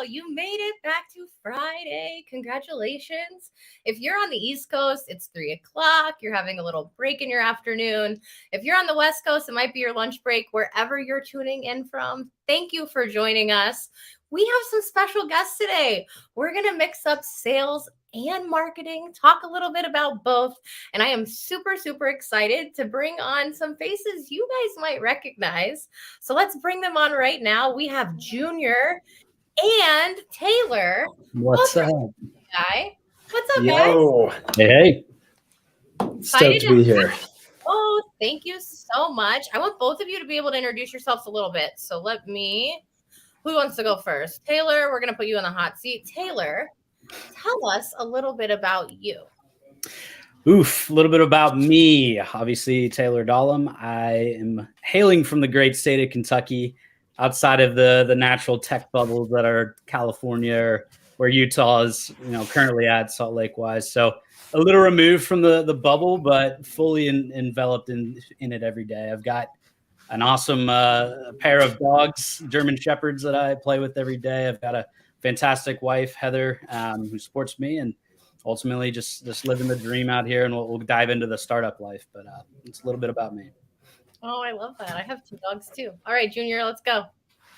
You made it back to Friday. Congratulations. If you're on the East Coast, it's 3 o'clock. You're having a little break in your afternoon. If you're on the West Coast, it might be your lunch break, wherever you're tuning in from. Thank you for joining us. We have some special guests today. We're going to mix up sales and marketing, talk a little bit about both. And I am super, super excited to bring on some faces you guys might recognize. So let's bring them on right now. We have Junior and Taylor. What's up? Guy. What's up, Yo. guys? Hey. Stoked to be here. Oh, thank you so much. I want both of you to be able to introduce yourselves a little bit. So who wants to go first? Taylor, we're going to put you in the hot seat. Taylor, tell us a little bit about you. A little bit about me. Obviously, Taylor Dahlem. I am hailing from the great state of Kentucky, outside of the natural tech bubbles that are California, or where Utah is, currently at Salt Lake wise. So a little removed from the bubble, but fully enveloped in it every day. I've got an awesome pair of dogs, German Shepherds, that I play with every day. I've got a fantastic wife, Heather, who supports me, and ultimately just living the dream out here. And we'll dive into the startup life, but it's a little bit about me. Oh, I love that. I have 2 dogs too. All right, Junior, let's go.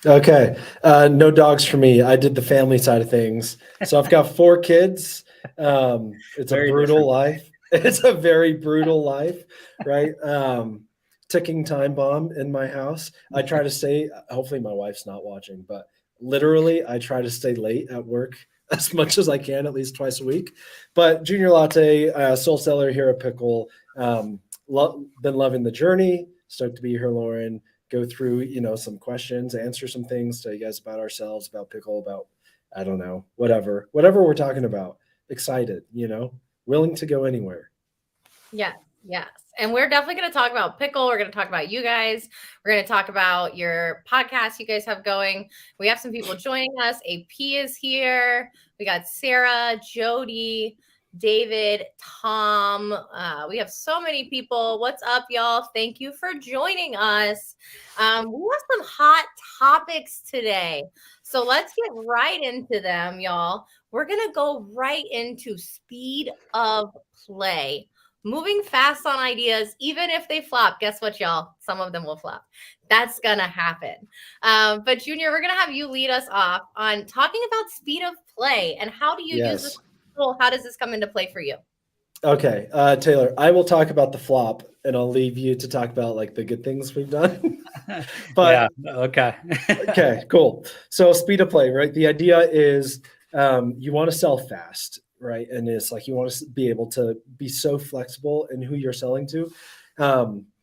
Okay. No dogs for me. I did the family side of things. So I've got 4 kids. It's Very a brutal different. life. It's a very brutal life, right? Ticking time bomb in my house. I try to stay, hopefully my wife's not watching, but literally I try to stay late at work as much as I can, at least twice a week. But Junior Latte, soul seller here at Pickle. Been loving the journey. Stoked to be here, Lauren. Go through, some questions, answer some things to you guys about ourselves, about Pickle, about, I don't know, whatever we're talking about. Excited, willing to go anywhere. Yes. And we're definitely going to talk about Pickle. We're going to talk about you guys. We're going to talk about your podcast you guys have going. We have some people joining us. AP is here. We got Sarah, Jody, David, Tom. We have so many people. What's up, y'all? Thank you for joining us. We have some hot topics today. So let's get right into them, y'all. We're going to go right into speed of play. Moving fast on ideas, even if they flop. Guess what, y'all? Some of them will flop. That's going to happen. But Junior, we're going to have you lead us off on talking about speed of play and how do you use this tool? How does this come into play for you? Okay, Taylor, I will talk about the flop and I'll leave you to talk about like the good things we've done. But yeah, okay. Okay, cool. So speed of play, right? The idea is you want to sell fast, right? And it's like you want to be able to be so flexible in who you're selling to.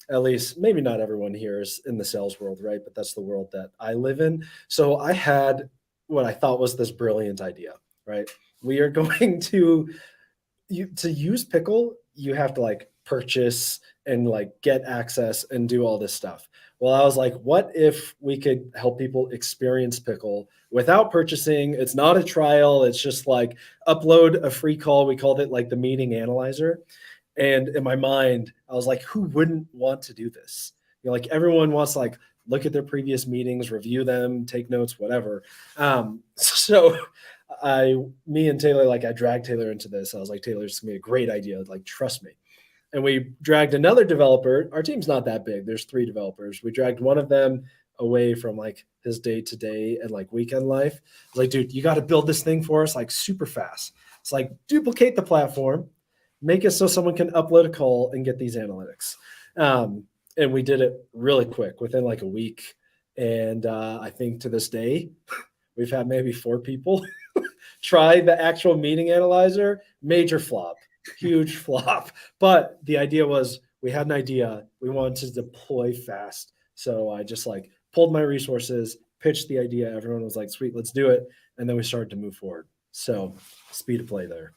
At least maybe not everyone here is in the sales world, right? But that's the world that I live in. So I had what I thought was this brilliant idea, right? We are going to use Pickle, you have to like purchase and like get access and do all this stuff. Well, I was like, what if we could help people experience Pickle without purchasing? It's not a trial. It's just like upload a free call. We called it like the meeting analyzer. And in my mind, I was like, who wouldn't want to do this? Like everyone wants to like look at their previous meetings, review them, take notes, whatever. So me and Taylor, like I dragged Taylor into this. I was like, Taylor, it's gonna be a great idea. Like, trust me. And we dragged another developer. Our team's not that big. There's 3 developers. We dragged one of them away from like his day-to-day and like weekend life. I was like, dude, you got to build this thing for us like super fast. It's like duplicate the platform, make it so someone can upload a call and get these analytics. And we did it really quick within like a week. And I think to this day, we've had maybe 4 people try the actual meeting analyzer. Major flop, huge flop. But the idea was we had an idea. We wanted to deploy fast. So I just like pulled my resources, pitched the idea. Everyone was like, sweet, let's do it. And then we started to move forward. So speed of play there.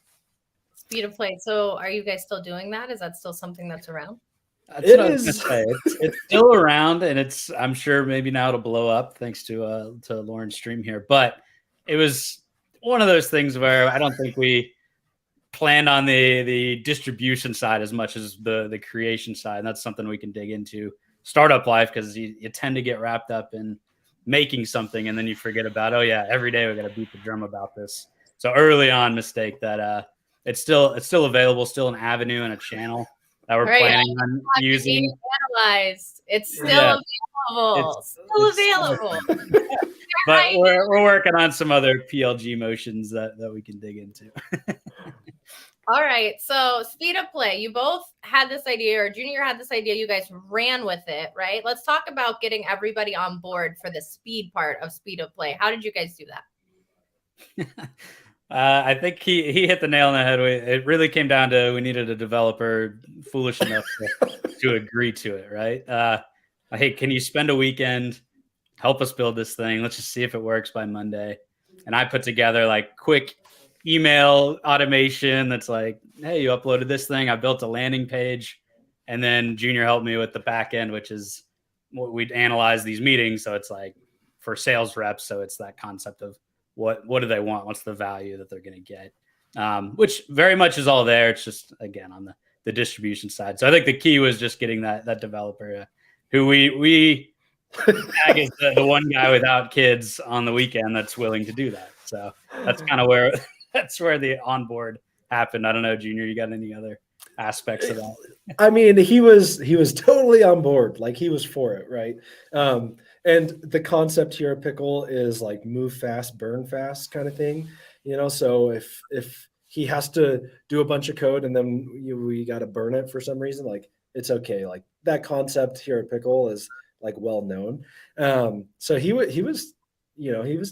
Speed of play. So are you guys still doing that? Is that still something that's around? That's what I was gonna say. It's still around, and I'm sure maybe now it'll blow up thanks to Lauren's stream here. But it was one of those things where I don't think we planned on the distribution side as much as the creation side. And that's something we can dig into startup life, because you tend to get wrapped up in making something, and then you forget about, oh yeah, every day we got to beat the drum about this. So early on, mistake that it's still available, still an avenue and a channel that we're planning on using. Analyzed. It's still available. Still available. But we're working on some other PLG motions that we can dig into. All right. So speed of play. You both had this idea, or Junior had this idea. You guys ran with it, right? Let's talk about getting everybody on board for the speed part of speed of play. How did you guys do that? I think he hit the nail on the head. It really came down to we needed a developer foolish enough to agree to it, right? Hey, can you spend a weekend, help us build this thing? Let's just see if it works by Monday. And I put together like quick email automation that's like, hey, you uploaded this thing. I built a landing page. And then Junior helped me with the back end, which is what we'd analyze these meetings. So it's like for sales reps. So it's that concept of what do they want? What's the value that they're going to get? Which very much is all there. It's just, again, on the distribution side. So I think the key was just getting that developer who we tag is the one guy without kids on the weekend that's willing to do that. So that's kind of where the onboard happened. I don't know, Junior, you got any other aspects of that? I mean, he was totally on board. Like he was for it, right? And the concept here at Pickle is like move fast, burn fast kind of thing. So if he has to do a bunch of code and then we got to burn it for some reason, like it's okay. Like that concept here at Pickle is like well known. So he was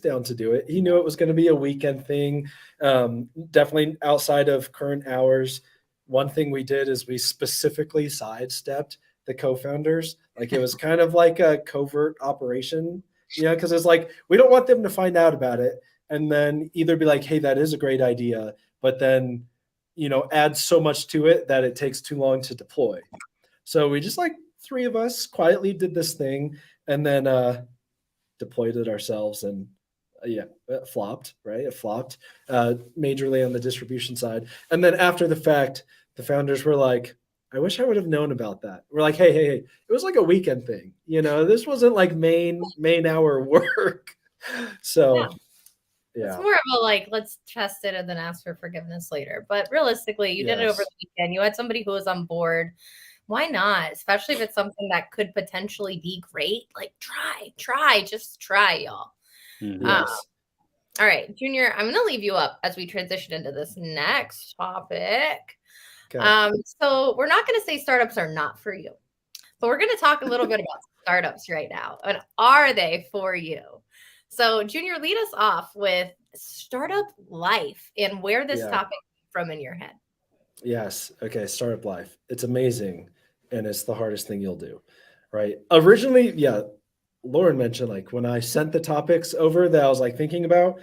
down to do it. He knew it was going to be a weekend thing. Definitely outside of current hours. One thing we did is we specifically sidestepped the co-founders. Like it was kind of like a covert operation, because it's like, we don't want them to find out about it and then either be like, hey, that is a great idea, but then, add so much to it that it takes too long to deploy. So we just like 3 of us quietly did this thing and then deployed it ourselves, and it flopped, right? It flopped majorly on the distribution side. And then after the fact, the founders were like, I wish I would have known about that. We're like, hey, it was like a weekend thing. This wasn't like main hour work. So it's more of a like, let's test it and then ask for forgiveness later. But realistically, you did it over the weekend. You had somebody who was on board. Why not? Especially if it's something that could potentially be great. Like just try, y'all. Yes. All right, Junior, I'm going to leave you up as we transition into this next topic. Okay. So we're not going to say startups are not for you, but we're going to talk a little bit about startups right now. And are they for you? So Junior, lead us off with startup life and where this topic came from in your head. Yes. Okay. Startup life. It's amazing. And it's the hardest thing you'll do, right? Originally, Lauren mentioned like when I sent the topics over that I was like thinking about,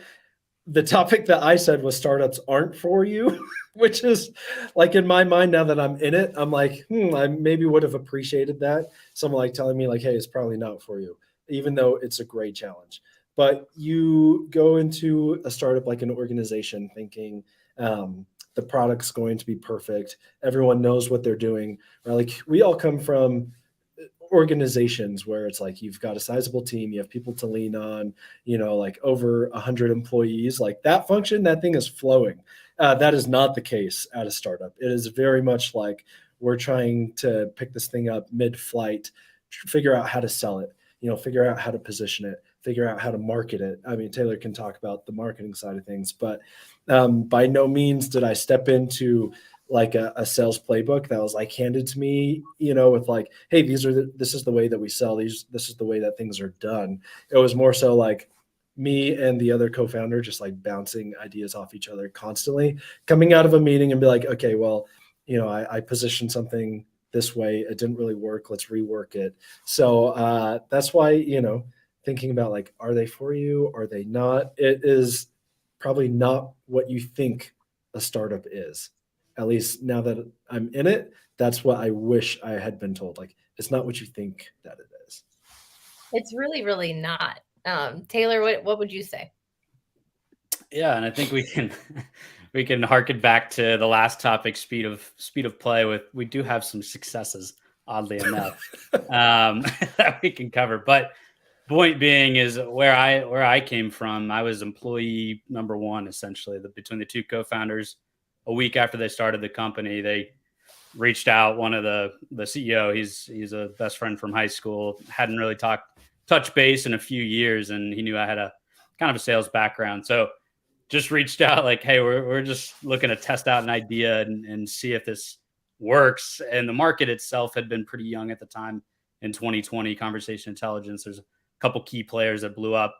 the topic that I said was startups aren't for you, which is like in my mind now that I'm in it, I'm like, I maybe would have appreciated that. Someone like telling me like, hey, it's probably not for you, even though it's a great challenge. But you go into a startup like an organization thinking the product's going to be perfect. Everyone knows what they're doing. Right? Like we all come from organizations where it's like you've got a sizable team, you have people to lean on, like over 100 employees, like that function, that thing is flowing. That is not the case at a startup. It is very much like we're trying to pick this thing up mid-flight, figure out how to sell it, figure out how to position it, figure out how to market it. I mean, Taylor can talk about the marketing side of things, but by no means did I step into like a sales playbook that was like handed to me, with like, hey, this is the way that we sell these. This is the way that things are done. It was more so like me and the other co-founder just like bouncing ideas off each other constantly, coming out of a meeting and be like, okay, well, I positioned something this way. It didn't really work. Let's rework it. So that's why, thinking about like, are they for you? Are they not? It is probably not what you think a startup is. At least now that I'm in it, that's what I wish I had been told. Like, it's not what you think that it is. It's really, really not. Taylor, what would you say? Yeah, and I think we can harken back to the last topic, speed of play. We do have some successes, oddly enough, that we can cover. But point being is where I came from. I was employee number one, essentially, between the two co-founders. A week after they started the company, they reached out. One of the CEO, he's a best friend from high school, hadn't really touch base in a few years, and he knew I had a kind of a sales background. So just reached out like, hey, we're just looking to test out an idea and see if this works. And the market itself had been pretty young at the time in 2020, conversation intelligence. There's a couple key players that blew up,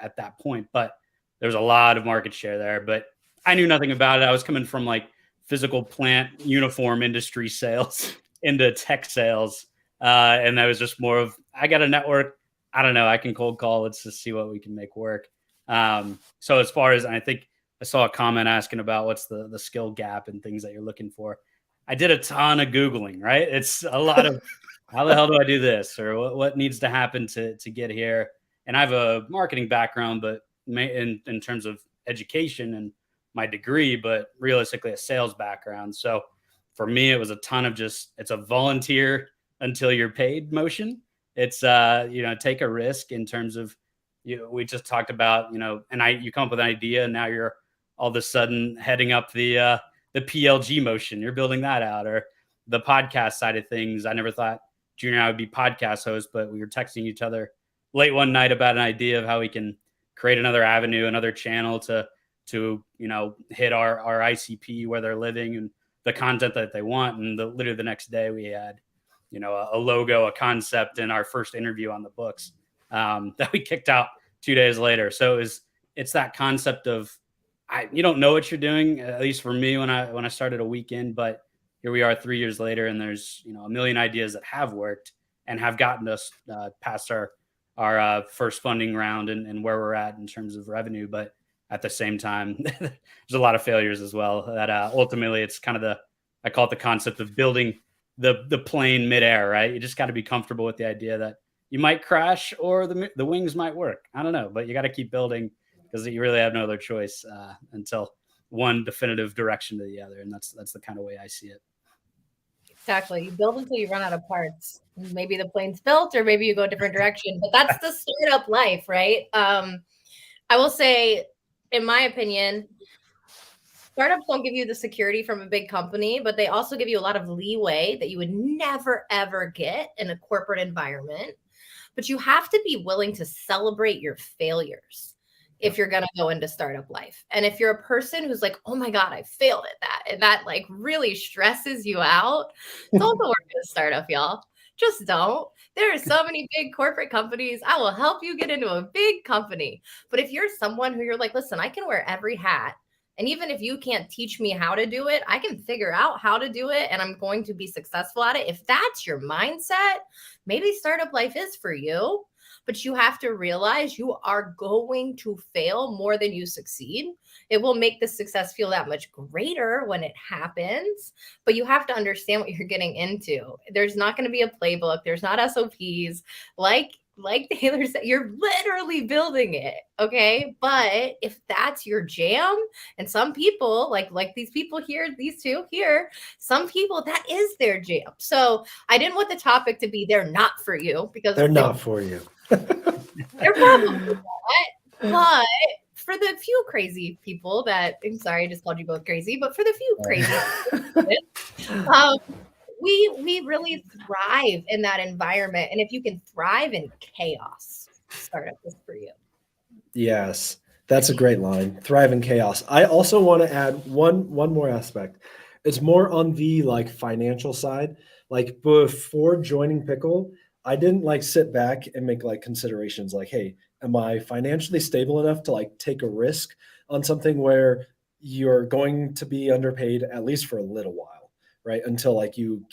at that point, but there was a lot of market share there. But I knew nothing about it. I was coming from like physical plant uniform industry sales into tech sales. And that was just more of, I got a network. I don't know. I can cold call. Let's just see what we can make work. So as far as, I think I saw a comment asking about what's the skill gap and things that you're looking for. I did a ton of Googling, right? It's a lot of how the hell do I do this, or what needs to happen to get here? And I have a marketing background, but in terms of education and my degree, but realistically a sales background. So for me, it was a ton of it's a volunteer until you're paid motion. It's, take a risk in terms of, we just talked about, you come up with an idea and now you're all of a sudden heading up the PLG motion. You're building that out, or the podcast side of things. I never thought Junior and I would be podcast hosts, but we were texting each other late one night about an idea of how we can create another avenue, another channel to hit our ICP where they're living and the content that they want. And literally the next day we had, a logo, a concept, and our first interview on the books that we kicked out 2 days later. So it's that concept of, you don't know what you're doing, at least for me when I started a weekend, but here we are 3 years later, and there's a million ideas that have worked and have gotten us past our first funding round and where we're at in terms of revenue. But at the same time, there's a lot of failures as well. That ultimately, it's kind of I call it the concept of building the plane midair, right? You just got to be comfortable with the idea that you might crash or the wings might work. I don't know, but you got to keep building because you really have no other choice until one definitive direction to the other. And that's the kind of way I see it. Exactly. You build until you run out of parts. Maybe the plane's built or maybe you go a different direction, but that's the startup life, right? I will say, in my opinion, startups don't give you the security from a big company, but they also give you a lot of leeway that you would never, ever get in a corporate environment. But you have to be willing to celebrate your failures if you're going to go into startup life. And if you're a person who's like, oh my God, I failed at that, and that like really stresses you out, don't go work at a startup, y'all. Just don't. There are so many big corporate companies. I will help you get into a big company. But if you're someone who you're like, listen, I can wear every hat. And even if you can't teach me how to do it, I can figure out how to do it and I'm going to be successful at it. If that's your mindset, maybe startup life is for you. But you have to realize you are going to fail more than you succeed. It will make the success feel that much greater when it happens. But you have to understand what you're getting into. There's not going to be a playbook. There's not SOPs. Like Taylor said, you're literally building it. Okay. But if that's your jam, and some people like these people here, these two here, some people that is their jam. So I didn't want the topic to be they're not for you, because they're not for you. They're probably not. But for the few crazy people that, I'm sorry, I just called you both crazy, but for the few crazy people, we really thrive in that environment. And if you can thrive in chaos, startup is for you. Yes, that's a great line. Thrive in chaos. I also want to add one more aspect. It's more on the like financial side. Like before joining Pickle, I didn't like sit back and make like considerations like, hey, am I financially stable enough to like take a risk on something where you're going to be underpaid at least for a little while, right? Until like you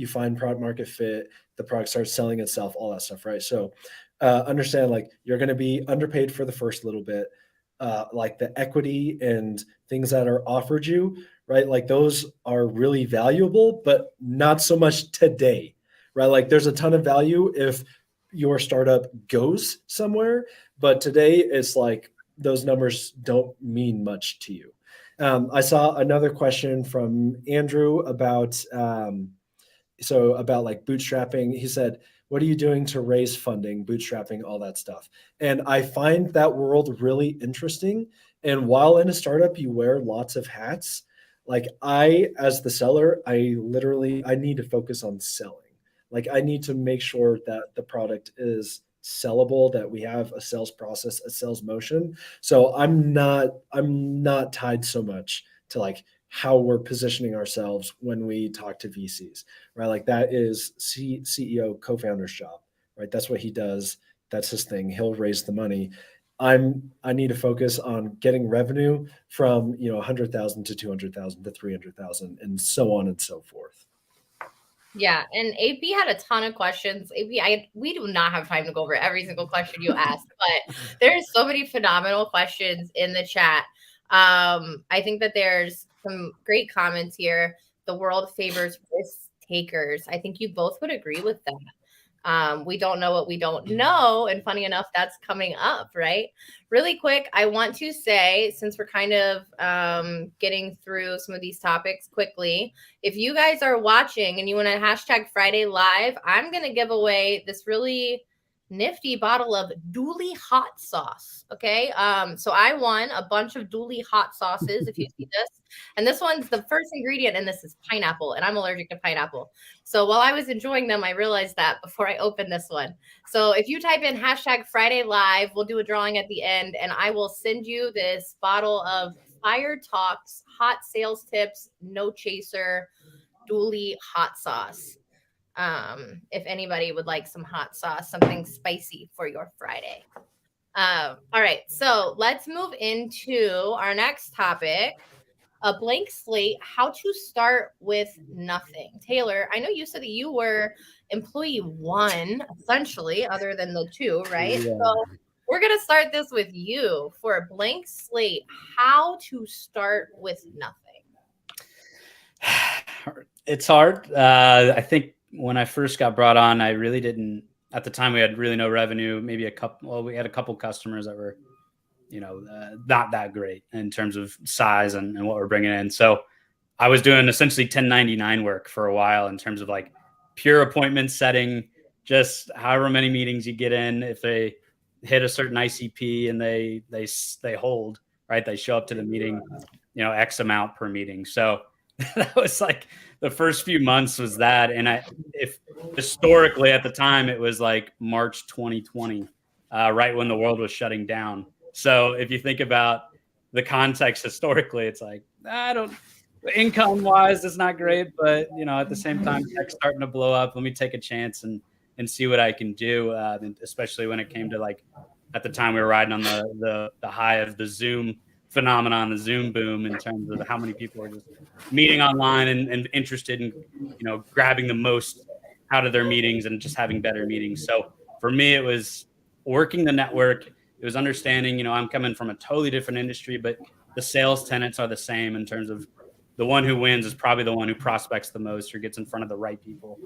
find product market fit, the product starts selling itself, all that stuff, right? So understand like you're going to be underpaid for the first little bit, like the equity and things that are offered you, right? Like those are really valuable, but not so much today, right? Like there's a ton of value if your startup goes somewhere, but today it's like those numbers don't mean much to you. I saw another question from Andrew about like bootstrapping. He said, What are you doing to raise funding, bootstrapping, all that stuff? And I find that world really interesting. And while in a startup, you wear lots of hats. Like as the seller, I need to focus on selling. Like I need to make sure that the product is sellable, that we have a sales process, a sales motion. So I'm not tied so much to like how we're positioning ourselves when we talk to VCs, right? Like that is CEO, co-founder's job, right? That's what he does. That's his thing. He'll raise the money. I need to focus on getting revenue from 100,000 to 200,000 to 300,000 and so on and so forth. Yeah, and AP had a ton of questions. AP, we do not have time to go over every single question you asked, but there's so many phenomenal questions in the chat. I think that there's some great comments here. The world favors risk takers. I think you both would agree with that. We don't know what we don't know. And funny enough, that's coming up, right? Really quick, I want to say, since we're kind of getting through some of these topics quickly, if you guys are watching and you want to hashtag Friday Live, I'm going to give away this really nifty bottle of Dooley hot sauce. Okay. So I won a bunch of Dooley hot sauces, if you see this. And this one's the first ingredient, and this is pineapple, and I'm allergic to pineapple. So while I was enjoying them, I realized that before I opened this one. So if you type in hashtag Friday Live, we'll do a drawing at the end, and I will send you this bottle of Fire Talks hot sales tips, no chaser, Dooley hot sauce. If anybody would like some hot sauce, something spicy for your Friday. All right, so let's move into our next topic. A blank slate, how to start with nothing. Taylor, I know you said that you were employee 1, essentially, other than the 2, right? Yeah. So we're going to start this with you for a blank slate, how to start with nothing. It's hard. I think when I first got brought on, I really didn't, at the time we had really no revenue, maybe we had a couple customers that were not that great in terms of size and what we're bringing in. So I was doing essentially 1099 work for a while in terms of like pure appointment setting, just however many meetings you get in. If they hit a certain ICP and they hold, right, they show up to the meeting, X amount per meeting. So that was like the first few months was that. And if historically at the time, it was like March 2020, right when the world was shutting down. So if you think about the context historically, it's like, income wise, it's not great, but at the same time, tech's starting to blow up. Let me take a chance and see what I can do. And especially when it came to like, at the time we were riding on the high of the Zoom phenomenon, the Zoom boom, in terms of how many people are just meeting online and interested in, grabbing the most out of their meetings and just having better meetings. So for me, it was working the network. It was understanding, I'm coming from a totally different industry, but the sales tenets are the same in terms of the one who wins is probably the one who prospects the most or gets in front of the right people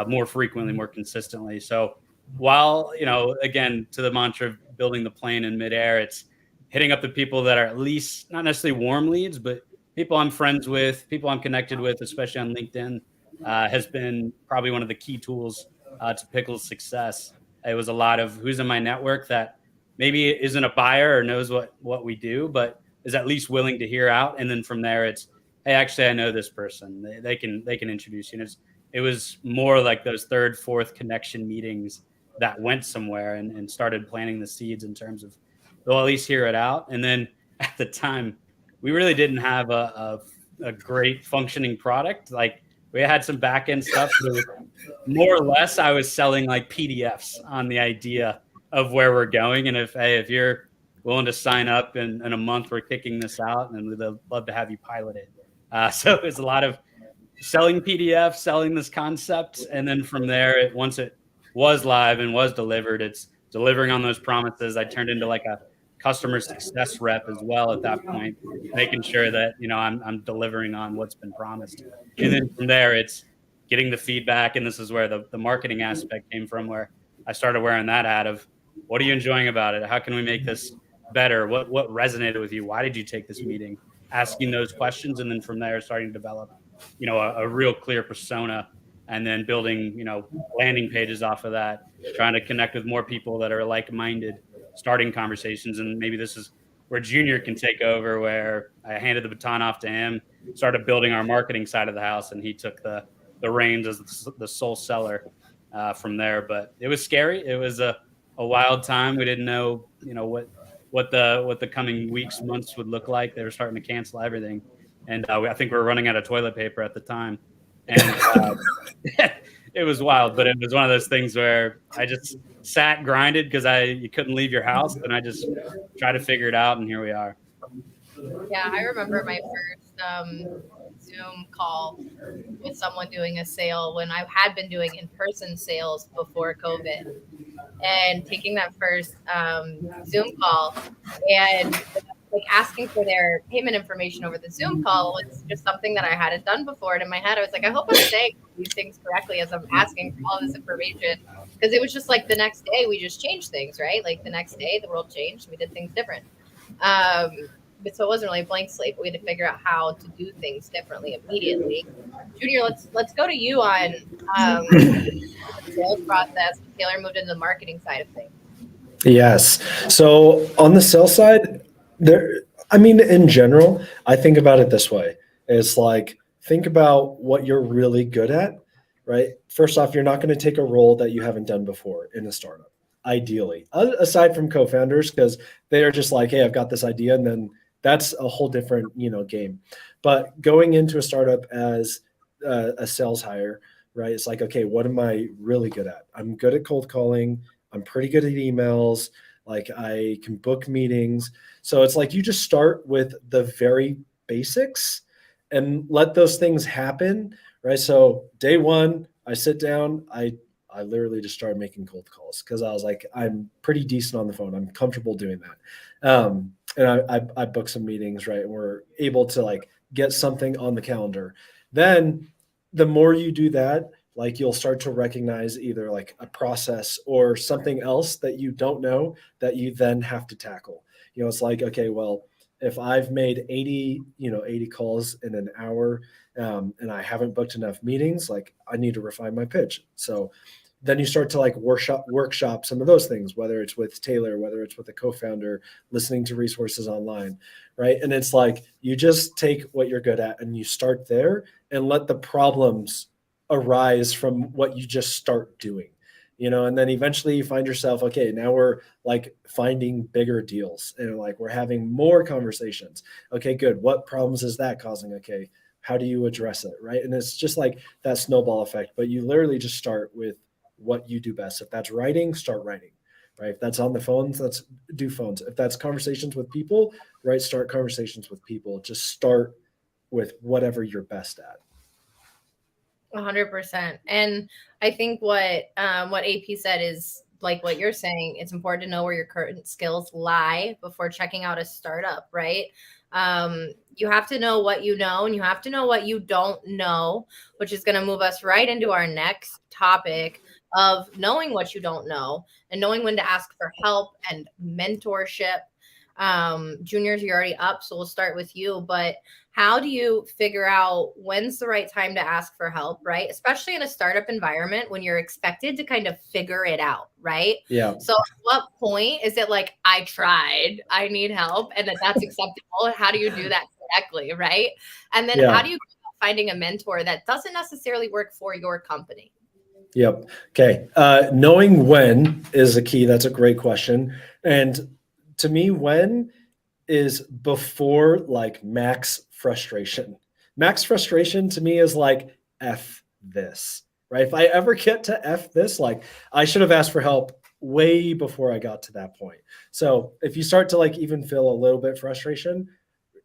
more frequently, more consistently. So while, again, to the mantra of building the plane in midair, it's hitting up the people that are at least not necessarily warm leads, but people I'm friends with, people I'm connected with, especially on LinkedIn, has been probably one of the key tools to Pickle's success. It was a lot of who's in my network that maybe isn't a buyer or knows what we do, but is at least willing to hear out. And then from there, it's, hey, actually, I know this person. They can introduce you. And it was more like those third, fourth connection meetings that went somewhere and started planting the seeds in terms of, they'll at least hear it out. And then at the time, we really didn't have a great functioning product. Like we had some back end stuff, but more or less I was selling like PDFs on the idea of where we're going. And if you're willing to sign up in a month, we're kicking this out and we'd love to have you pilot it. So it was a lot of selling PDFs, selling this concept. And then from there, once it was live and was delivered, it's delivering on those promises. I turned into like a customer success rep as well at that point, making sure that, I'm delivering on what's been promised. And then from there, it's getting the feedback. And this is where the marketing aspect came from, where I started wearing that hat of, what are you enjoying about it? How can we make this better? What resonated with you? Why did you take this meeting? Asking those questions. And then from there, starting to develop, a real clear persona and then building, landing pages off of that, trying to connect with more people that are like-minded, starting conversations. And maybe this is where Junior can take over, where I handed the baton off to him, started building our marketing side of the house, and he took the reins as the sole seller from there. But it was scary. It was a wild time. We didn't know, what the coming weeks, months would look like. They were starting to cancel everything, and I think we were running out of toilet paper at the time, and it was wild. But it was one of those things where I just sat, grinded, because you couldn't leave your house, and I just tried to figure it out, and here we are. Yeah, I remember my first Zoom call with someone doing a sale when I had been doing in-person sales before COVID, and taking that first Zoom call and like asking for their payment information over the Zoom call was just something that I hadn't done before. And in my head, I was like, I hope I'm saying these things correctly as I'm asking for all this information. Because it was just like the next day we just changed things, right? Like the next day the world changed. We did things different. But so it wasn't really a blank slate, but we had to figure out how to do things differently immediately. Junior, let's go to you on the sales process. Taylor moved into the marketing side of things. Yes. So on the sales side, in general, I think about it this way. It's like, think about what you're really good at, right? First off, you're not going to take a role that you haven't done before in a startup, ideally, aside from co-founders, because they are just like, hey, I've got this idea. And then that's a whole different, game. But going into a startup as a sales hire, right? It's like, okay, what am I really good at? I'm good at cold calling. I'm pretty good at emails. Like, I can book meetings. So it's like you just start with the very basics and let those things happen, right? So day one, I sit down, I literally just started making cold calls because I was like, I'm pretty decent on the phone. I'm comfortable doing that. And I booked some meetings, right? And we're able to like get something on the calendar. Then the more you do that, like, you'll start to recognize either like a process or something else that you don't know that you then have to tackle. It's like, okay, well, if I've made 80 calls in an hour, and I haven't booked enough meetings, like, I need to refine my pitch. So then you start to like workshop some of those things, whether it's with Taylor, whether it's with a co-founder, listening to resources online, right? And it's like, you just take what you're good at and you start there and let the problems arise from what you just start doing, and then eventually you find yourself, okay, now we're like finding bigger deals and like we're having more conversations. Okay, good. What problems is that causing? Okay, how do you address it, right? And it's just like that snowball effect, but you literally just start with what you do best. If that's writing, start writing, right? If that's on the phones, let's do phones. If that's conversations with people, right, start conversations with people. Just start with whatever you're best at. 100%. And I think what AP said is like what you're saying. It's important to know where your current skills lie before checking out a startup, right? You have to know what you know, and you have to know what you don't know, which is going to move us right into our next topic of knowing what you don't know and knowing when to ask for help and mentorship. Juniors, you're already up, so we'll start with you. But how do you figure out when's the right time to ask for help, right? Especially in a startup environment when you're expected to kind of figure it out, right? Yeah. So at what point is it like, I tried, I need help, and that's acceptable? How do you do that correctly, right? And then how do you go about finding a mentor that doesn't necessarily work for your company? Yep. Okay. Knowing when is a key. That's a great question. And to me, when is before like max frustration. Max frustration to me is like, F this, right? If I ever get to F this, like, I should have asked for help way before I got to that point. So if you start to like even feel a little bit frustration,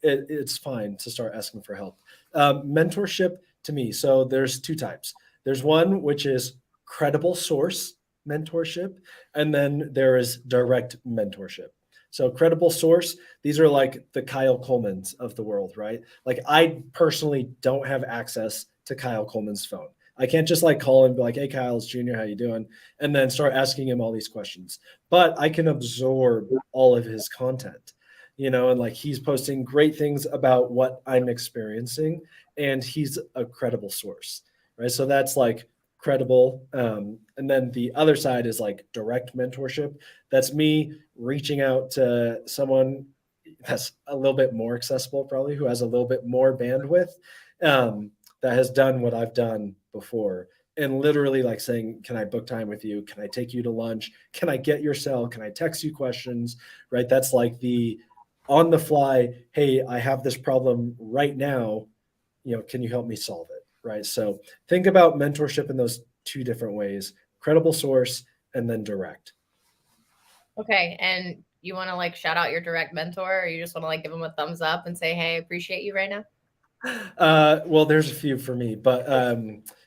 it's fine to start asking for help. Mentorship to me. So there's two types. There's one which is credible source mentorship, and then there is direct mentorship. So credible source, these are like the Kyle Coleman's of the world, right? Like, I personally don't have access to Kyle Coleman's phone. I can't just like call and be like, hey, Kyle, it's Junior, how you doing? And then start asking him all these questions. But I can absorb all of his content, and like, he's posting great things about what I'm experiencing, and he's a credible source, right? So that's like credible. And then the other side is like direct mentorship. That's me reaching out to someone that's a little bit more accessible, probably, who has a little bit more bandwidth, that has done what I've done before. And literally like saying, can I book time with you? Can I take you to lunch? Can I get your cell? Can I text you questions? Right. That's like the on the fly, hey, I have this problem right now. Can you help me solve it? Right. So think about mentorship in those two different ways: credible source and then direct. Okay. And you want to like shout out your direct mentor, or you just want to like give them a thumbs up and say, hey, I appreciate you right now? Well, there's a few for me, but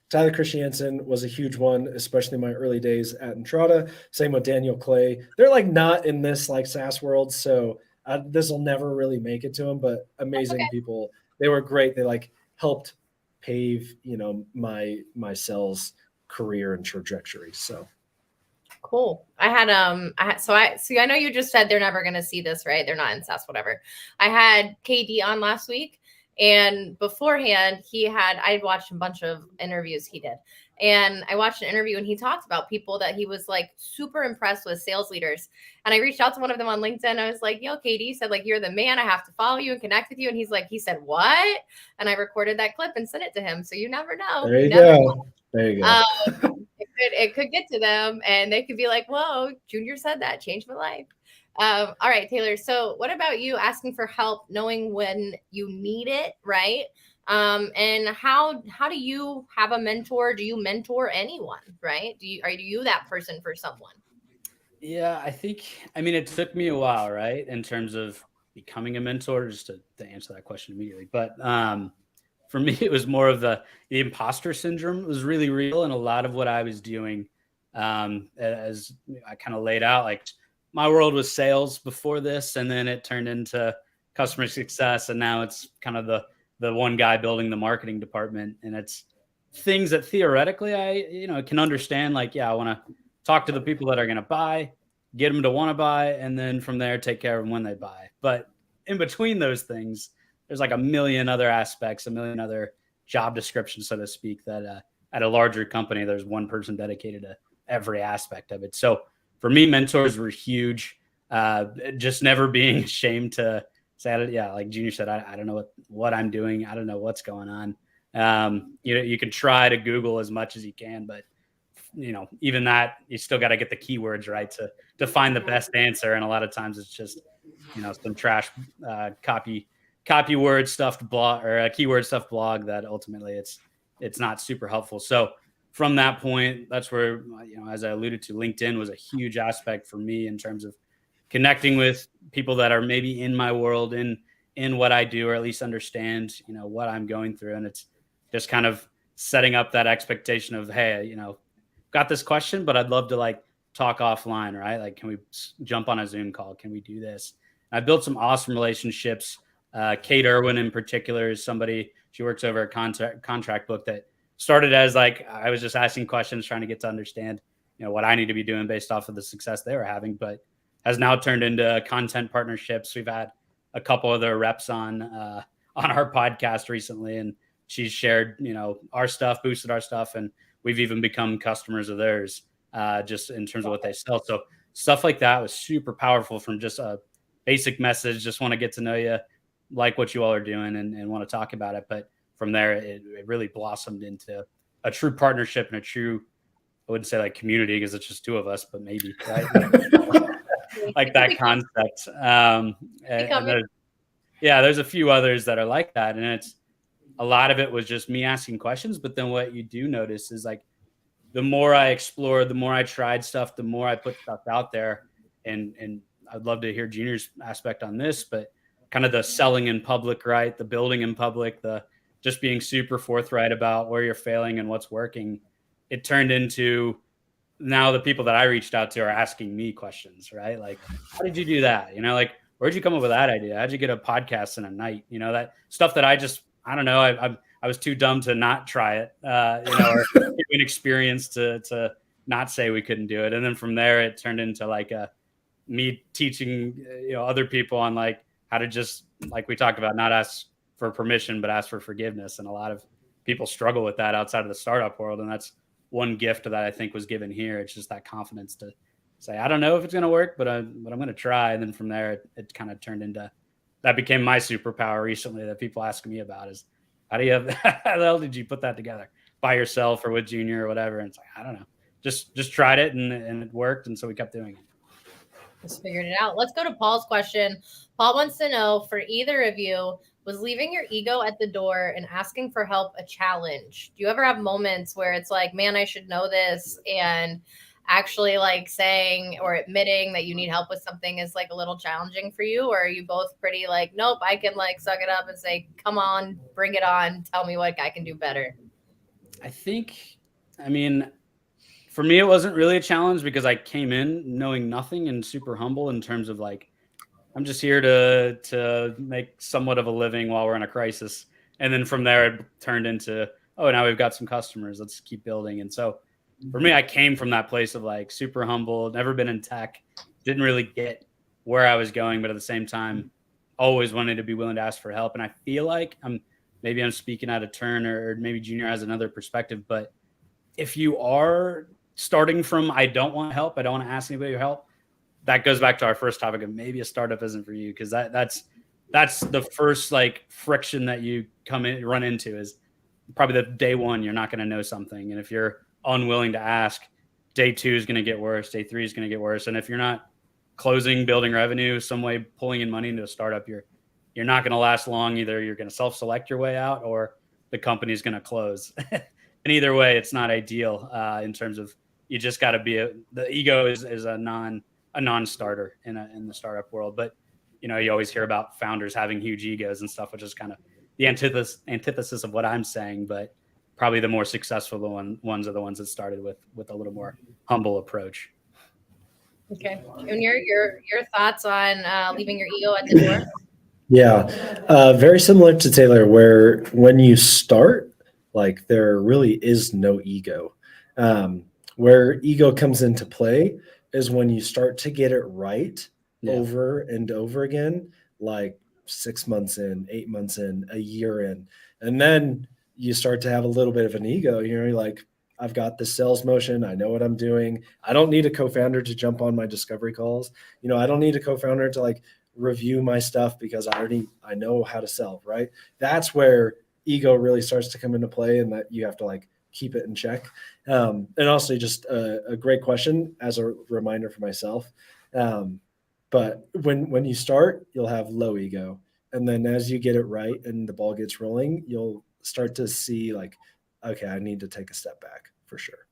Tyler Christiansen was a huge one, especially in my early days at Entrada. Same with Daniel Clay. They're like not in this like SaaS world, so this will never really make it to them, but amazing people. They were great. They like helped pave, my sales career and trajectory. So cool. I know you just said they're never going to see this, right? They're not in SaaS, whatever. I had KD on last week, and beforehand I watched a bunch of interviews he did. And I watched an interview and he talked about people that he was like super impressed with, sales leaders. And I reached out to one of them on LinkedIn. I was like, yo, KD said like, you're the man. I have to follow you and connect with you. And he said, what? And I recorded that clip and sent it to him. So you never know. There you go. There you go. It could get to them and they could be like, whoa, Junior said that, changed my life. All right, Taylor. So what about you asking for help, knowing when you need it, right? And how do you have a mentor? Do you mentor anyone, right? Are you that person for someone? Yeah, it took me a while, right? In terms of becoming a mentor, just to answer that question immediately. But for me, it was more of the imposter syndrome was really real. And a lot of what I was doing, as I kind of laid out, like my world was sales before this, and then it turned into customer success. And now it's kind of the one guy building the marketing department. And it's things that theoretically I can understand. Like, yeah, I want to talk to the people that are going to buy, get them to want to buy, and then from there, take care of them when they buy. But in between those things, there's like a million other aspects, a million other job descriptions, so to speak, that at a larger company, there's one person dedicated to every aspect of it. So for me, mentors were huge. Just never being ashamed to say, yeah, like Junior said, I don't know what I'm doing. I don't know what's going on. You can try to Google as much as you can, but even that, you still got to get the keywords right to find the best answer. And a lot of times it's just, some trash copy word stuffed blog or a keyword stuffed blog that ultimately it's not super helpful. So from that point, that's where, as I alluded to, LinkedIn was a huge aspect for me in terms of connecting with people that are maybe in my world, in what I do, or at least understand, what I'm going through. And it's just kind of setting up that expectation of, hey, got this question, but I'd love to like talk offline, right? Like, can we jump on a Zoom call? Can we do this? I built some awesome relationships. Kate Irwin in particular is somebody, she works over at Contract Book, that started as like, I was just asking questions, trying to get to understand, what I need to be doing based off of the success they were having, but has now turned into content partnerships. We've had a couple of their reps on our podcast recently, and she's shared, our stuff, boosted our stuff, and we've even become customers of theirs, just in terms of what they sell. So stuff like that was super powerful from just a basic message. Just want to get to know you, like what you all are doing, and want to talk about it. But from there, it really blossomed into a true partnership and a true, I wouldn't say like community because it's just two of us, but maybe, right? like that concept. And there's a few others that are like that. And it's a lot of it was just me asking questions. But then what you do notice is like, the more I explored, the more I tried stuff, the more I put stuff out there. And I'd love to hear Junior's aspect on this, but kind of the selling in public, right? The building in public, the just being super forthright about where you're failing and what's working. It turned into now the people that I reached out to are asking me questions, right? Like, how did you do that? Like, where'd you come up with that idea? How'd you get a podcast in a night? That stuff that I don't know. I was too dumb to not try it, or inexperienced to not say we couldn't do it. And then from there, it turned into like me teaching, other people on like how to just, like we talked about, not ask for permission, but ask for forgiveness. And a lot of people struggle with that outside of the startup world. And that's one gift that I think was given here. It's just that confidence to say, I don't know if it's going to work, but I'm going to try. And then from there, it kind of turned into, that became my superpower recently that people ask me about is, how the hell did you put that together by yourself or with Junior or whatever? And it's like, I don't know, just tried it and it worked. And so we kept doing it. Just figured it out. Let's go to Paul's question. Paul wants to know, for either of you, was leaving your ego at the door and asking for help a challenge? Do you ever have moments where it's like, man, I should know this, and actually like saying or admitting that you need help with something is like a little challenging for you? Or are you both pretty like, nope, I can like suck it up and say, come on, bring it on. Tell me what I can do better. I mean, for me, it wasn't really a challenge because I came in knowing nothing and super humble in terms of like, I'm just here to make somewhat of a living while we're in a crisis. And then from there, it turned into, oh, now we've got some customers. Let's keep building. And so for me, I came from that place of like super humble, never been in tech, didn't really get where I was going, but at the same time, always wanted to be willing to ask for help. And I feel like I'm speaking out of turn, or maybe Junior has another perspective, but if you are starting from, I don't want help, I don't want to ask anybody for help, that goes back to our first topic of maybe a startup isn't for you. Cause that's the first like friction that you run into is probably the day one, you're not going to know something. And if you're unwilling to ask, day 2 is going to get worse. Day 3 is going to get worse. And if you're not closing, building revenue, some way pulling in money into a startup, you're not going to last long. Either you're going to self-select your way out or the company's going to close. And either way, it's not ideal in terms of, you just got to be the ego is a non-starter in the startup world. But, you always hear about founders having huge egos and stuff, which is kind of the antithesis of what I'm saying, but probably the more successful ones are the ones that started with a little more humble approach. Okay. Junior, your thoughts on leaving your ego at the door? Yeah, very similar to Taylor, where when you start, like there really is no ego. Where ego comes into play is when you start to get it right over and over again, like 6 months in, 8 months in, a year in, and then you start to have a little bit of an ego. You're like, I've got this sales motion. I know what I'm doing. I don't need a co-founder to jump on my discovery calls. I don't need a co-founder to like review my stuff because I know how to sell, right? That's where ego really starts to come into play, and that you have to like keep it in check. And also just a great question as a reminder for myself. But when you start, you'll have low ego. And then as you get it right and the ball gets rolling, you'll start to see like, okay, I need to take a step back for sure.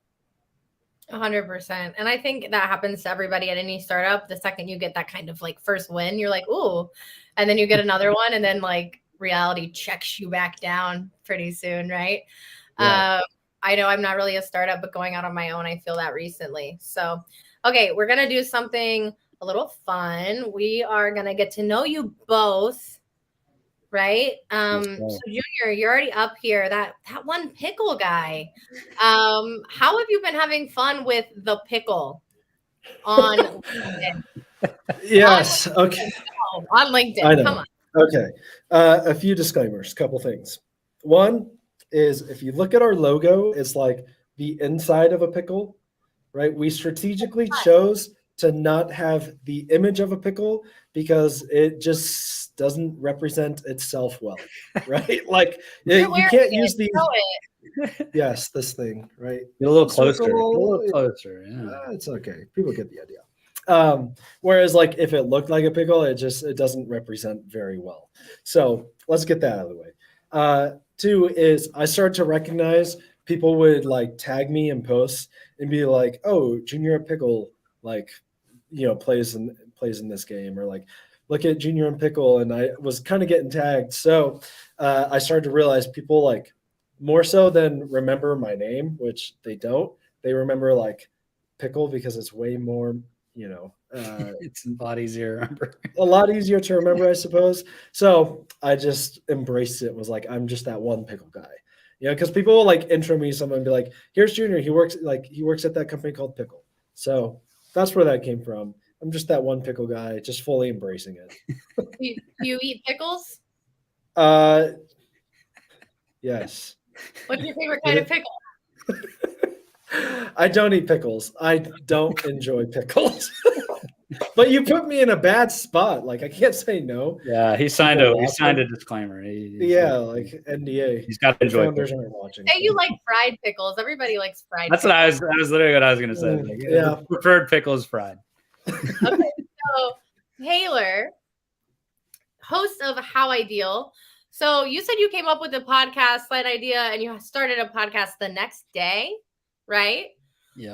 100%. And I think that happens to everybody at any startup. The second you get that kind of like first win, you're like, ooh, and then you get another one, and then like reality checks you back down pretty soon, right? Yeah. I know I'm not really a startup, but going out on my own, I feel that recently. So, okay, we're going to do something a little fun. We are going to get to know you both, right? So Junior, you're already up here. That one Pickle guy. How have you been having fun with the Pickle on LinkedIn? Yes. Okay. On LinkedIn. Come on. Okay. A few disclaimers, couple things. One is, if you look at our logo, it's like the inside of a pickle, right? We strategically chose to not have the image of a pickle because it just doesn't represent itself well, right? Like you can't use these. Yes, this thing, right? Get a little closer. Get a little closer. Yeah. It's okay. People get the idea. Whereas like if it looked like a pickle, it doesn't represent very well. So let's get that out of the way. 2 is I started to recognize people would like tag me in posts and be like, oh, Junior Pickle, like, plays in this game, or like, look at Junior and Pickle. And I was kind of getting tagged. So I started to realize people like more so than remember my name, which they don't, they remember like Pickle because it's way more, it's a lot easier to remember. A lot easier to remember, I suppose. So I just embraced it. Was like, I'm just that one Pickle guy, because people will like intro me someone and be like, here's Junior. He works at that company called Pickle. So that's where that came from. I'm just that one Pickle guy, just fully embracing it. You eat pickles? Yes. What's your favorite kind of pickle? I don't eat pickles. I don't enjoy pickles. But you put me in a bad spot. Like I can't say no. Yeah, he signed a disclaimer. Like NDA. He's got to enjoy Founders pickles. aren't watching. Say you like fried pickles. Everybody likes fried That's pickles. what I was literally what I was gonna say. Like, Yeah. preferred pickle is fried. Okay, so Taylor, host of How Ideal. So you said you came up with the podcast Slate idea and you started a podcast the next day, right? Yeah.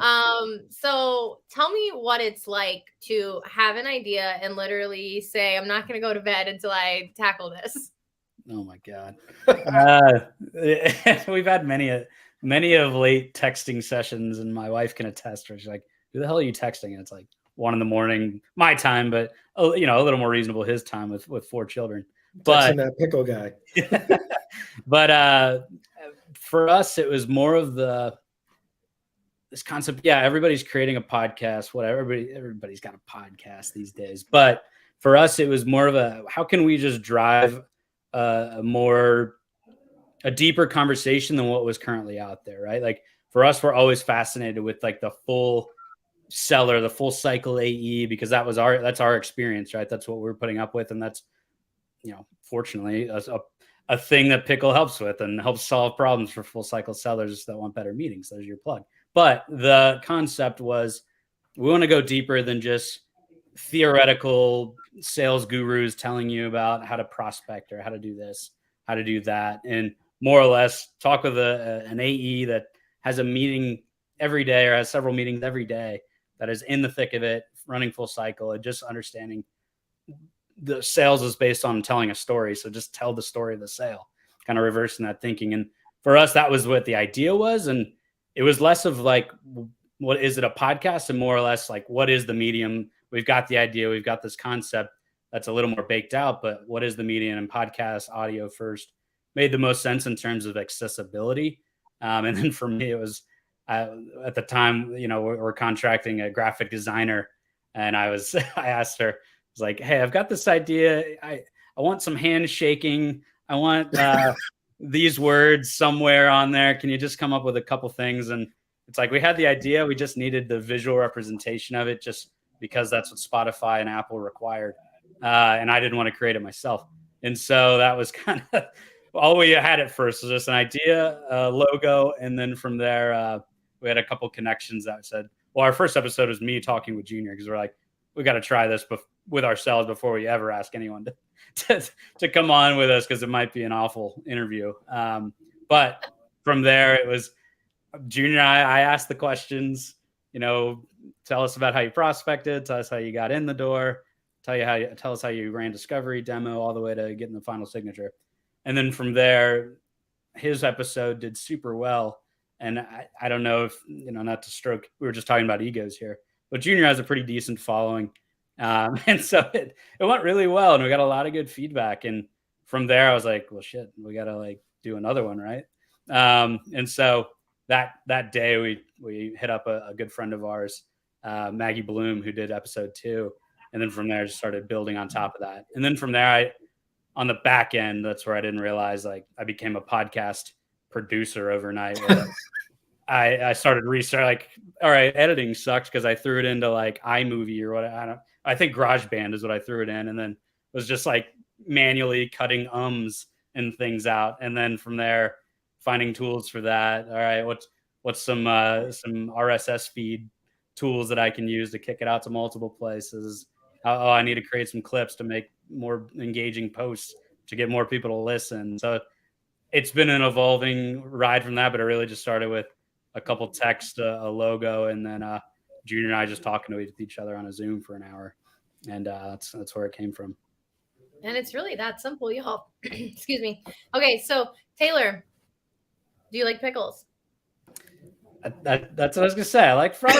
So tell me what it's like to have an idea and literally say, I'm not going to go to bed until I tackle this. Oh my God. We've had many of late texting sessions, and my wife can attest. She's like, "Who the hell are you texting?" And it's like 1 a.m, my time, but a little more reasonable his time with 4 children. Texting that pickle guy. But for us, it was more of this concept. Yeah, everybody's creating a podcast. Whatever, everybody's got a podcast these days. But for us, it was more of how can we just drive a deeper conversation than what was currently out there, right? Like for us, we're always fascinated with like the full seller, the full cycle AE, because that's our experience, right? That's what we're putting up with, and that's fortunately a thing that Pickle helps with and helps solve problems for full cycle sellers that want better meetings. There's your plug. But the concept was we want to go deeper than just theoretical sales gurus telling you about how to prospect or how to do this, how to do that, and more or less talk with an AE that has a meeting every day or has several meetings every day that is in the thick of it, running full cycle, and just understanding the sales is based on telling a story. So just tell the story of the sale, kind of reversing that thinking. And for us, that was what the idea was. And it was less of like, what is it, a podcast, and more or less like, what is the medium? We've got the idea. We've got this concept that's a little more baked out, but what is the medium? And podcast audio first made the most sense in terms of accessibility. And then for me, it was at the time, we're contracting a graphic designer, and I asked her, I was like, hey, I've got this idea. I want some handshaking. I want these words somewhere on there. Can you just come up with a couple things? And it's like, we had the idea. We just needed the visual representation of it, just because that's what Spotify and Apple required. And I didn't want to create it myself. And so that was kind of all we had at first, was just an idea, a logo. And then from there, we had a couple connections that said, well, our first episode was me talking with Junior, because we're like, we got to try this with ourselves before we ever ask anyone to come on with us, because it might be an awful interview. But from there, it was Junior. I asked the questions, tell us about how you prospected, tell us how you got in the door, tell us how you ran discovery, demo, all the way to getting the final signature. And then from there, his episode did super well. And I don't know if, not to stroke, we were just talking about egos here, but Junior has a pretty decent following. And so it went really well, and we got a lot of good feedback. And from there, I was like, well, shit, we got to do another one. Right. And so that day we hit up a good friend of ours, Maggie Bloom, who did episode 2. And then from there, just started building on top of that. And then from there, on the back end, that's where I didn't realize, I became a podcast producer overnight. I started research, all right, editing sucked, because I threw it into iMovie or what. I think GarageBand is what I threw it in, and then was just manually cutting ums and things out. And then from there, finding tools for that. All right, what's some RSS feed tools that I can use to kick it out to multiple places? Oh, I need to create some clips to make more engaging posts to get more people to listen. So it's been an evolving ride from that, but it really just started with a couple text, a logo, and then Junior and I just talking to each other on a Zoom for an hour. And that's where it came from. And it's really that simple, y'all. Excuse me. Okay, so Taylor, do you like pickles? That's what I was gonna say. I like fried.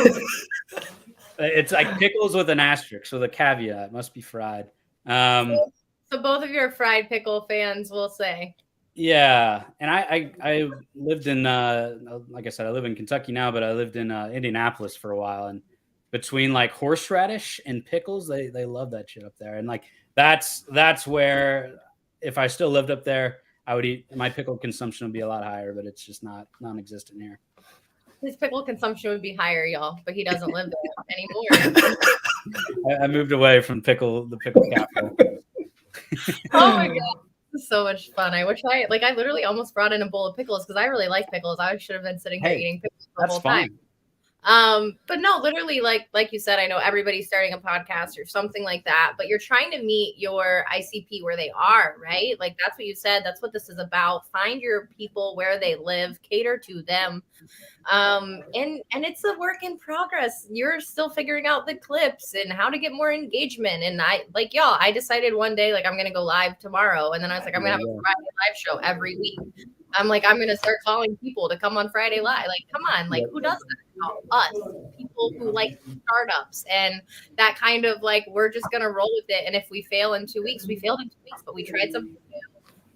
It's like pickles with an asterisk, with a caveat. It must be fried. So both of your fried pickle fans will say. Yeah, and I lived in like I said, I live in Kentucky now, but I lived in Indianapolis for a while, and between horseradish and pickles, they love that shit up there. And that's where, if I still lived up there, I would eat, my pickle consumption would be a lot higher, but it's just not non-existent here. his pickle consumption would be higher, y'all, but he doesn't live there anymore. I moved away from the pickle capital. Oh my god, this is so much fun. I wish I literally almost brought in a bowl of pickles because I really like pickles. I should have been sitting here eating pickles the whole time. But no, literally, like you said, I know everybody's starting a podcast or something like that, but you're trying to meet your ICP where they are, right? Like that's what you said. That's what this is about. Find your people where they live, cater to them. And it's a work in progress. You're still figuring out the clips and how to get more engagement. And I decided one day, like, I'm going to go live tomorrow. And then I was like, I'm going to have a Friday live show every week. I'm like, I'm going to start calling people to come on Friday live. Like, come on, like, who does that? Us, people who like startups and that kind of like, we're just going to roll with it. And if we fail in 2 weeks, we failed in 2 weeks, but we tried something new.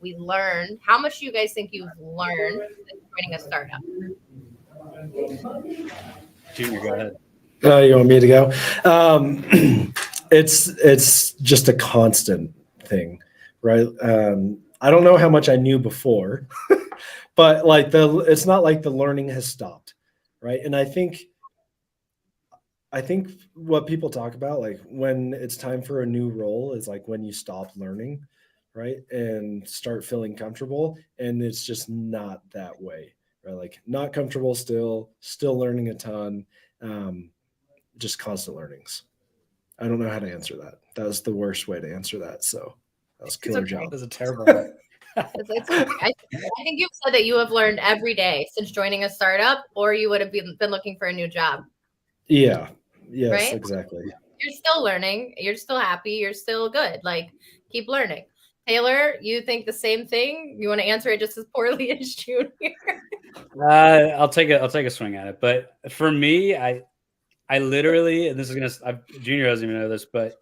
We learned. How much do you guys think you've learned joining a startup? Junior, go ahead. You want me to go? It's just a constant thing, right? I don't know how much I knew before, but like it's not like the learning has stopped, right? And I think what people talk about, like when it's time for a new role, is like when you stop learning, right, and start feeling comfortable, and it's just not that way. Right? Like not comfortable, still learning a ton, just constant learnings. I don't know how to answer that. That was the worst way to answer that. So that was killer job. That was a terrible one. It's okay. I think you've said that you have learned every day since joining a startup, or you would have been looking for a new job. Yeah. Yes, right? Exactly. You're still learning. You're still happy. You're still good. Like, keep learning. Taylor, you think the same thing? You want to answer it just as poorly as Junior? I'll take a swing at it. But for me, I literally, and this is Junior doesn't even know this, but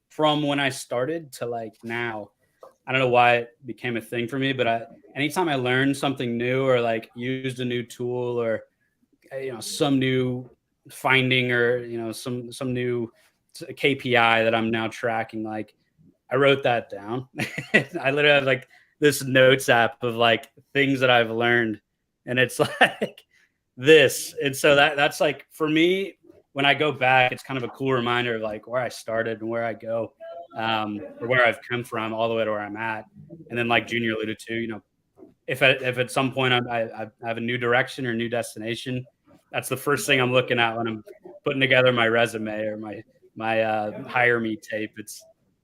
from when I started to like now, I don't know why it became a thing for me, but anytime I learned something new or like used a new tool or some new finding or some new KPI that I'm now tracking, like I wrote that down. I literally have like this notes app of like things that I've learned, and it's like this. And so that's like, for me, when I go back, it's kind of a cool reminder of like where I started and where I go, or where I've come from all the way to where I'm at. And then like Junior alluded to, if at some point I have a new direction or new destination, that's the first thing I'm looking at when I'm putting together my resume or my hire me tape. It's,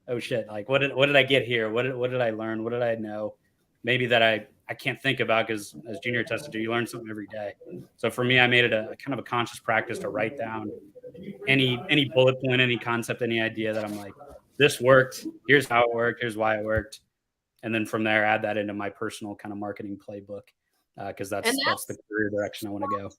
oh shit, like what did I get here? What did I learn? What did I know? Maybe that I can't think about, because as Junior attested to, you learn something every day. So for me, I made it a kind of a conscious practice to write down any bullet point, any concept, any idea that I'm like, this worked. Here's how it worked. Here's why it worked. And then from there, add that into my personal kind of marketing playbook, because that's the career direction I want to go.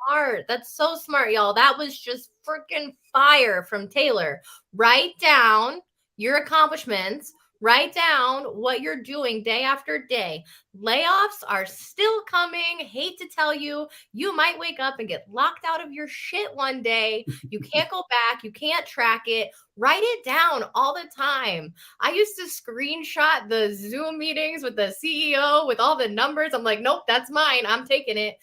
Smart. That's so smart, y'all. That was just freaking fire from Taylor. Write down your accomplishments. Write down what you're doing day after day. Layoffs are still coming. Hate to tell you, you might wake up and get locked out of your shit one day. You can't go back. You can't track it. Write it down all the time. I used to screenshot the Zoom meetings with the CEO with all the numbers. I'm like, nope, that's mine. I'm taking it.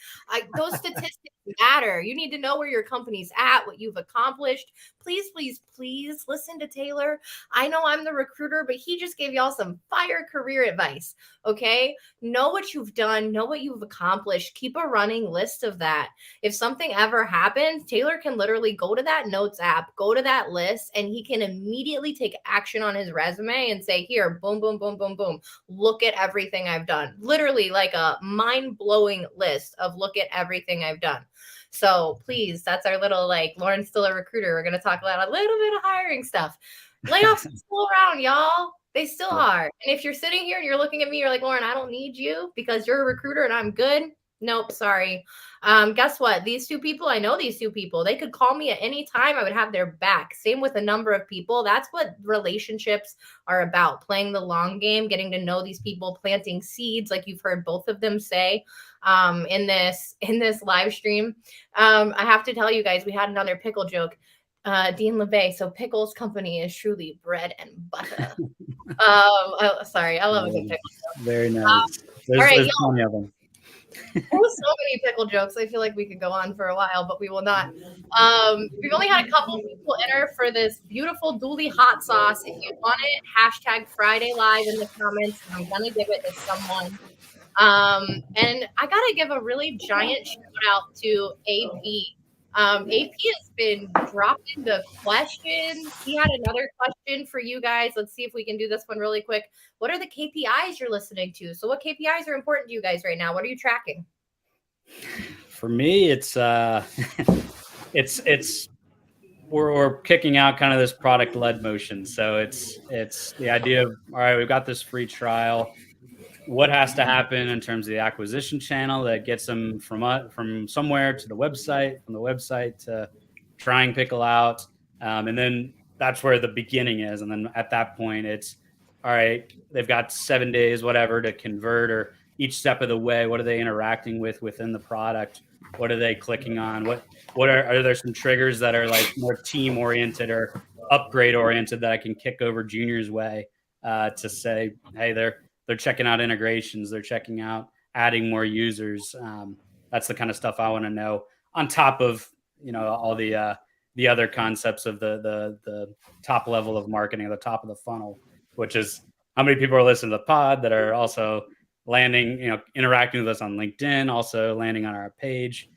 Those statistics matter. You need to know where your company's at, what you've accomplished. Please, please, please listen to Taylor. I know I'm the recruiter, but he just gave y'all some fire career advice. Okay. Know what you've done. Know what you've accomplished. Keep a running list of that. If something ever happens, Taylor can literally go to that notes app, go to that list, and he can immediately take action on his resume and say, here, boom, boom, boom, boom, boom. Look at everything I've done. Literally like a mind-blowing list of look at everything I've done. So please, that's our little, like, Lauren's still a recruiter. We're going to talk about a little bit of hiring stuff. Layoffs are still around, y'all. They still are. And if you're sitting here and you're looking at me, you're like, Lauren, I don't need you because you're a recruiter and I'm good. Nope, sorry. Guess what? These two people, I know these two people. They could call me at any time. I would have their back. Same with a number of people. That's what relationships are about. Playing the long game, getting to know these people, planting seeds, like you've heard both of them say in this live stream. I have to tell you guys, we had another pickle joke. Dean LeVay. So Pickle's company is truly bread and butter. Sorry, I love a good pickle joke. Very nice. There's plenty of them. There's so many pickle jokes. I feel like we could go on for a while, but we will not. We've only had a couple people enter for this beautiful Dooley hot sauce. If you want it, hashtag Friday Live in the comments, and I'm gonna give it to someone. And I gotta give a really giant shout out to AP. AP has been dropping the questions. He had another question for you guys. Let's see if we can do this one really quick. What are the KPIs you're listening to? So what KPIs are important to you guys right now? What are you tracking? For me, it's we're kicking out kind of this product led motion. So it's the idea of, all right, we've got this free trial. What has to happen in terms of the acquisition channel that gets them from somewhere to the website, from the website to trying Pickle out, and then that's where the beginning is. And then at that point, it's all right. They've got 7 days, whatever, to convert, or each step of the way. What are they interacting with within the product? What are they clicking on? What are there some triggers that are like more team oriented or upgrade oriented that I can kick over Junior's way to say, hey, they're checking out integrations, they're checking out adding more users. That's the kind of stuff I want to know, on top of, you know, all the other concepts of the top level of marketing, the top of the funnel, which is how many people are listening to the pod that are also landing, you know, interacting with us on LinkedIn, also landing on our page.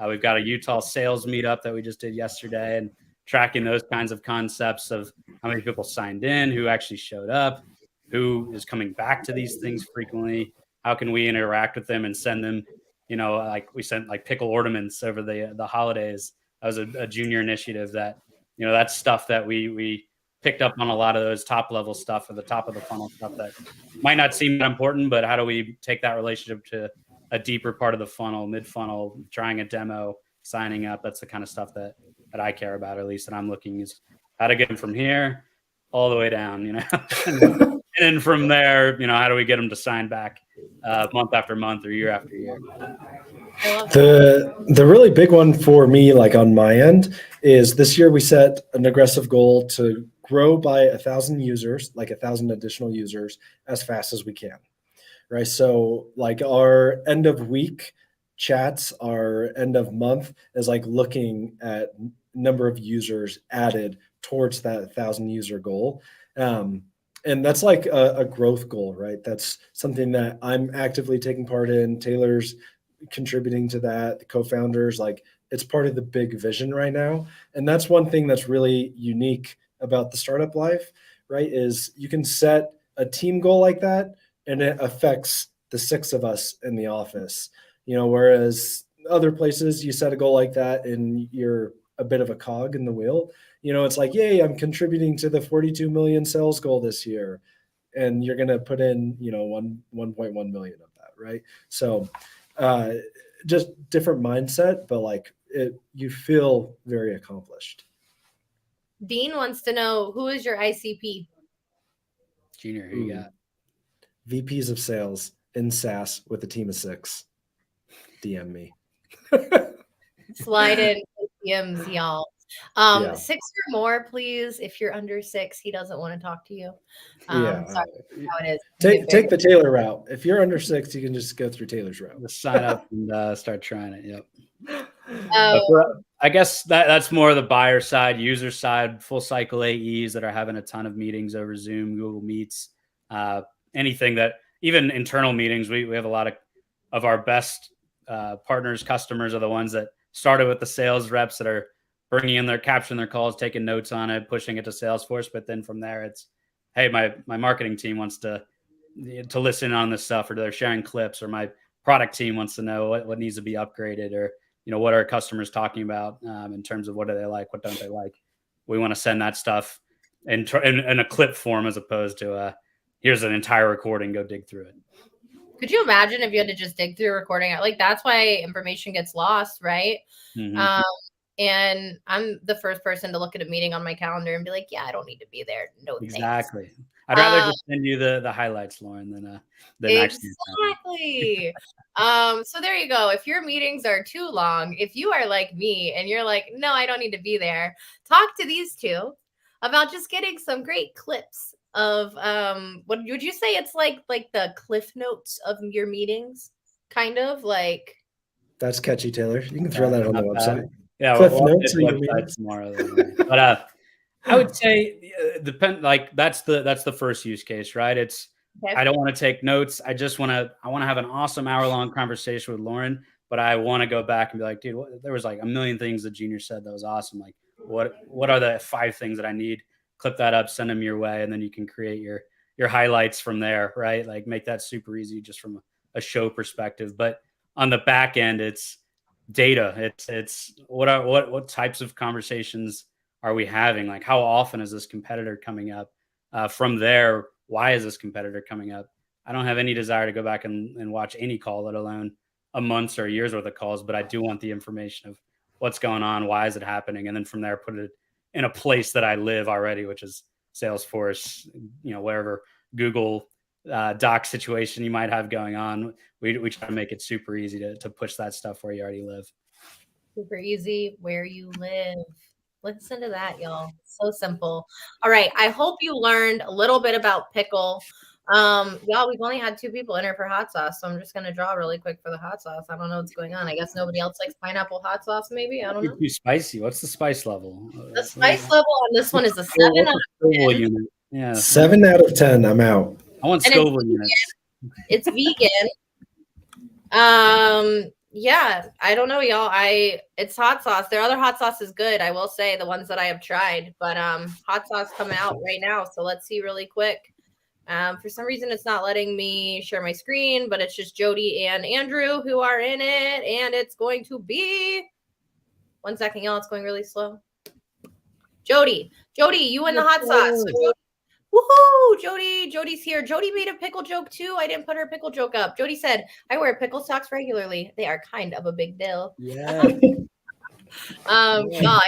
We've got a Utah sales meetup that we just did yesterday, and tracking those kinds of concepts of how many people signed in, who actually showed up, who is coming back to these things frequently. How can we interact with them and send them, you know, like we sent like pickle ornaments over the holidays. That was a Junior initiative that, you know, that's stuff that we picked up on, a lot of those top level stuff or the top of the funnel stuff that might not seem that important, but how do we take that relationship to a deeper part of the funnel, mid funnel, trying a demo, signing up? That's the kind of stuff that I care about, at least, and I'm looking is how to get them from here all the way down, you know. And then from there, you know, how do we get them to sign back month after month or year after year? The really big one for me, like on my end, is this year we set an aggressive goal to grow by 1,000 users, like 1,000 additional users, as fast as we can, right? So like our end of week chats, our end of month is like looking at number of users added towards that 1,000 user goal. And that's like a growth goal, right? That's something that I'm actively taking part in. Taylor's contributing to that, the co-founders, like it's part of the big vision right now. And that's one thing that's really unique about the startup life, right? Is you can set a team goal like that and it affects the 6 of us in the office, you know, whereas other places you set a goal like that and you're a bit of a cog in the wheel. You know, it's like, yay, I'm contributing to the 42 million sales goal this year. And you're going to put in, you know, 1.1 million of that, right? So just different mindset, but like you feel very accomplished. Dean wants to know, who is your ICP? Junior, who you got? VPs of sales in SaaS with a team of 6. DM me. Slide in DMs, y'all. Yeah. 6 or more, please. If you're under 6, he doesn't want to talk to you. Yeah. Sorry, how it is. Take the Taylor route. If you're under 6, you can just go through Taylor's route. Just sign up and start trying it. Yep. Oh. I guess that's more the buyer side, user side, full cycle AEs that are having a ton of meetings over Zoom, Google Meets, anything that, even internal meetings. We have a lot of our best partners, customers are the ones that started with the sales reps that are bringing in capturing their calls, taking notes on it, pushing it to Salesforce. But then from there, it's, hey, my marketing team wants to listen on this stuff, or they're sharing clips, or my product team wants to know what needs to be upgraded, or, you know, what are customers talking about in terms of what do they like, what don't they like. We want to send that stuff in a clip form, as opposed to here's an entire recording, go dig through it. Could you imagine if you had to just dig through a recording? Like, that's why information gets lost, right? Mm-hmm. And I'm the first person to look at a meeting on my calendar and be like, yeah, I don't need to be there. No, exactly. Thanks. I'd rather just send you the highlights, Lauren, than exactly. So there you go. If your meetings are too long, if you are like me and you're like, no, I don't need to be there, talk to these two about just getting some great clips of what would you say it's like the cliff notes of your meetings? kind of like. That's catchy, Taylor. You can throw that on the website. Yeah, Cliff we'll notes, update the you mean? website tomorrow. But I would say like that's the first use case, right? It's Okay. I don't want to take notes. I want to have an awesome hour-long conversation with Lauren, but I want to go back and be like, dude, there was like a million things that Junior said that was awesome. Like, what are the 5 things that I need? Clip that up, send them your way, and then you can create your highlights from there, right? Like make that super easy just from a show perspective. But on the back end, it's data. It's what types of conversations are we having? Like, how often is this competitor coming up? From there, why is this competitor coming up? I don't have any desire to go back and watch any call, let alone a month's or a year's worth of calls, but I do want the information of what's going on, why is it happening, and then from there put it in a place that I live already, which is Salesforce, wherever Google doc situation you might have going on. We try to make it super easy to push that stuff where you already live. Super easy where you live. Listen to that, y'all. So simple. All right. I hope you learned a little bit about Pickle. Y'all, we've only had 2 people enter for hot sauce, so I'm just gonna draw really quick for the hot sauce. I don't know what's going on. I guess nobody else likes pineapple hot sauce, maybe. I don't know. Too spicy. What's the spice level? The spice level on this one is a 7 out of 10. Unit. Yeah. 7 out of 10. I'm out. I want Scoville units. It's vegan. Yeah, I don't know, y'all. It's hot sauce. Their other hot sauce is good, I will say, the ones that I have tried. But hot sauce coming out right now, so let's see really quick. For some reason, it's not letting me share my screen, but it's just Jody and Andrew who are in it, and it's going to be 1 second, y'all. It's going really slow. Jody, you in the hot sauce. So woohoo! Jody's here. Jody made a pickle joke too. I didn't put her pickle joke up. Jody said, I wear pickle socks regularly. They are kind of a big deal. Yeah. God, I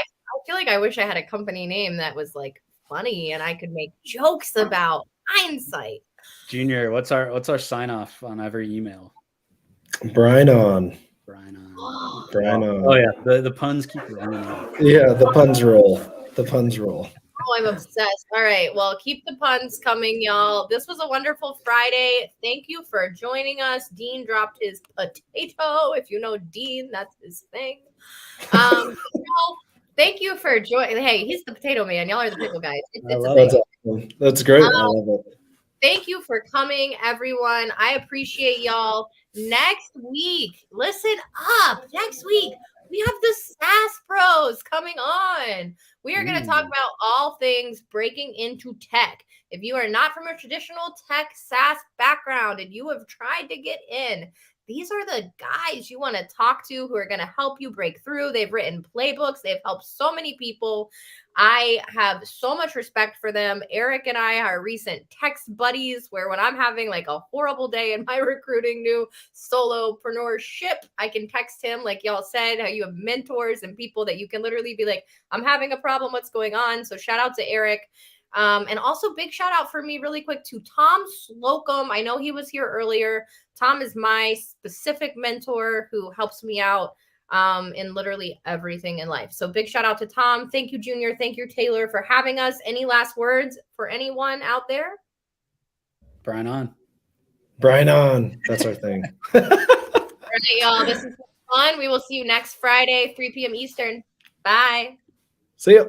feel like I wish I had a company name that was like funny and I could make jokes about hindsight. Junior, what's our sign off on every email? Brian on. Oh yeah, the puns keep running. Yeah, the puns roll. Oh, I'm obsessed. All right. Well, keep the puns coming, y'all. This was a wonderful Friday. Thank you for joining us. Dean dropped his potato. If you know Dean, that's his thing. Y'all, thank you for joining. Hey, he's the potato man. Y'all are the pickle guys. It's a thing. That's great. I love it. Thank you for coming, everyone. I appreciate y'all. Next week, listen up. Next week, we have the SaaS Pros coming on. We are going to talk about all things breaking into tech. If you are not from a traditional tech SaaS background and you have tried to get in, these are the guys you want to talk to who are going to help you break through. They've written playbooks. They've helped so many people. I have so much respect for them. Eric and I are recent text buddies where when I'm having like a horrible day in my recruiting new solopreneurship, I can text him, like y'all said, how you have mentors and people that you can literally be like, I'm having a problem. What's going on? So shout out to Eric. And also big shout out for me really quick to Tom Slocum. I know he was here earlier. Tom is my specific mentor who helps me out in literally everything in life. So big shout out to Tom. Thank you, Junior. Thank you, Taylor, for having us. Any last words for anyone out there? Brian on. That's our thing. All right, y'all. This is fun. We will see you next Friday, 3 p.m. Eastern. Bye. See ya.